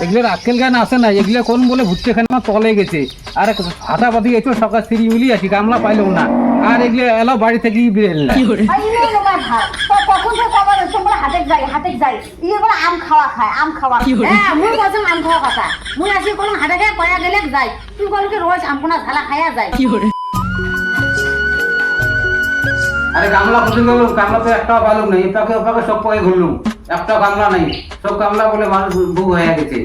এগুলোর আজকাল গান আছে না, এগুলো কোন বলে ভুট্টে খানে আমার তলে গেছে। আর হাঁটাপাতি গেছো সকাল সিঁড়ি মিলি আসি, গামলা পাইলেও না। আর এগুলো এলো বাড়ি থেকে বেরেল না। কখন থেকে কবার তোমরা হাটে যাই ইয়ে বলে আম খাওয়া খায় আম খাওয়া। হ্যাঁ মুই বলছিলাম আম খাওয়া কথা, মুই আসি কোন হাটে খায় কয়া গেলে যাই, তুই বলকে রোজ আম কোনা ঝালা খাইয়া যায়। আরে গামলা খুঁজে গেল, গামলা তো একটাও পালুম নেই, এপাকে ওপাকে সব পয়ে ঘুরলুম, একটা গামলা নেই, সব গামলা বলে মানুষ বউ হয়ে গেছে।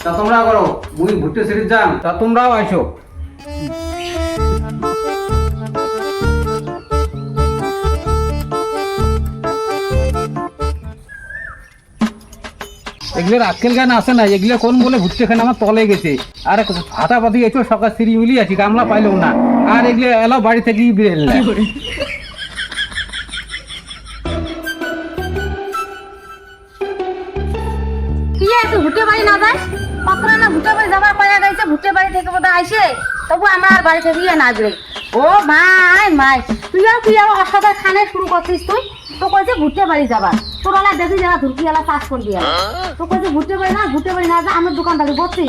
তা তোমরা করো, মুই ভুট্টে সিরিজ যান, তা তোমরাও আইসো। এগুলোর আজকাল গান আছে না, এগুলো কোন বলে ভুট্টে খানে আমার তলে গেছে। আর হাঁটাপাতি গেছো সকাল সিঁড়ি মিলি আসি, গামলা পাইলেও না। আর এগুলো এলো বাড়ি থেকে বেরেল না। কি তুই ভুট্টে বাড়ি না যাস? কখনো না ভুট্টে বাড়ি যাবার কয়া গেছে, ভুট্টে বাড়ি থেকে বোধহয় আইসে, তবু আমরা আর বাড়ি থেকে না বেরোই। ও মাই তুই আর অসাধারণ খানে শুরু করছিস। তুই তো কইছে ভুট্টে বাড়ি যাবার, তোর আলা দেখি যারা ধুরকি আলা চাষ করবি, তো কইছে ভুট্টে বাড়ি না যা, আমার দোকানদারি বসছি।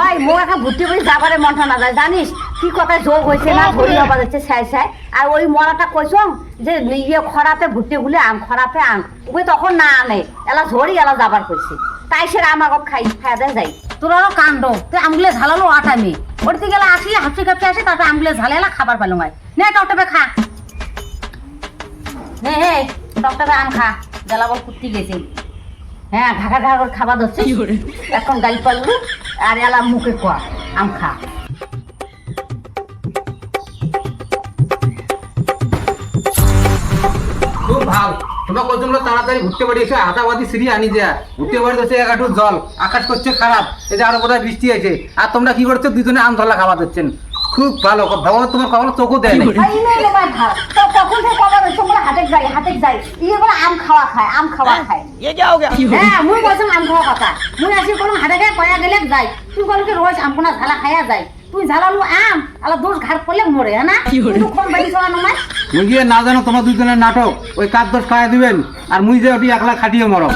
ওই মো একটা ভুট্টে বাড়ি যাবারে মনটা না যায়, জানিস কি কথায় যোগ হয়েছে না, ধরি হবা যাচ্ছে সাই। আর ওই মরাটা কইছ যে ইয়ে খরাতে ভুট্টে গুলে আম, খরাতে আম, ওই তখন না আনে, এলা ঝরি এলা যাবার কইছে। তাই সে আমাগত খাইয়া দেন যাই। তোর আরো কাণ্ড, তুই আমগুলো ঝালালো আটামি ওরতে গেলে আসি হাফি কাপে আসি, তারপরে আমগুলো ঝালেলা খাবার পেলো নাই। নে টকটবে খা, নে হে টকটবে আম খা, জ্বালা বল কুত্তি গেছে। হ্যাঁ ঢাকা করে খাবার ধরছে, এখন গাল পাল্লু আর এলা মুখে কোয়া আম খা। খুব ভালো, তোমরা কত তোমরা তাড়াতাড়ি ঘুরতে বাড়ি এসে হাতাবাদি সিঁড়ি আনি দেয়া। ঘুরতে বাড়ি হচ্ছে এক হাঁটু জল, আকাশ করছে খারাপ, এই যে আরো বোধহয় বৃষ্টি আছে। আর তোমরা কি করছো, দুজনে আম ধলা খাওয়া দিচ্ছেন। খুব ভালো, ভগবান তোমার কখনো চোখও দেয় না। কখন থেকে কবার তোমরা হাটে যাই ইয়ে বলে আম খাওয়া খায় হ্যাঁ মুই বলছিলাম আম খাওয়া কথা, মুই আসি কোনো হাটে খায় কয়া গেলে যাই, তুই বলকে রোজ আম কোনা ঝালা খাইয়া যায়। তুই ঝালালু আম আলা দোষ ঘাট করলে মরে, হ্যাঁ না কোন বাড়ি চলানো নাই। মুই গিয়ে না জানো তোমার দুজনের নাটক, ওই কাপ দোষ খাইয়া দিবেন আর মুই যে ওটি একলা খাটিয়ে মরো।